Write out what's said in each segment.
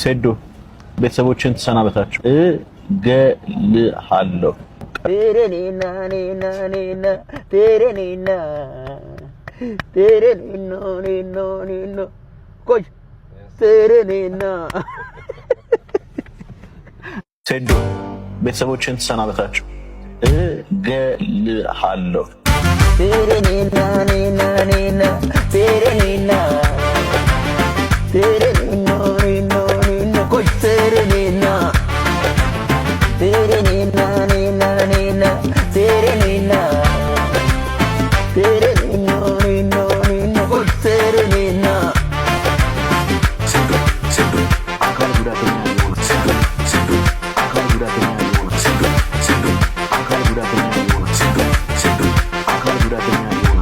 ሴዶ ቤተሰቦችን ተሰናበታችሁ እገልሃለሁ። तेरेनीना नीना नीना तेरेनीना तेरेनीनो नीनो नीनो कोच तेरेनीना ሴዶ ቤተሰቦችን ተሰናበታችሁ እገልሃለሁ። तेरेनीना नीना नीना तेरेनीना तेरेनीनो नीनो नीनो कोच तेरेनीना तेरेनीना नीना नीना तेरेनीना तेरेनीनो नीनो नीनो कोच तेरेनीना ሴዶ አካል ጉዳተኛ የሆነ ሴዶ አካል ጉዳተኛ የሆነ ሴዶ አካል ጉዳተኛ የሆነ ሴዶ አካል ጉዳተኛ የሆነ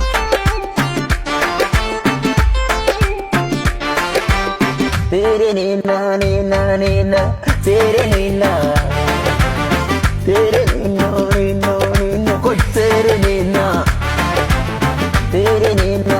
तेरेनीना नीना नीना तेरेनीना तेरेनीनो नीनो नीनो कोच तेरेनीना तेरेनीना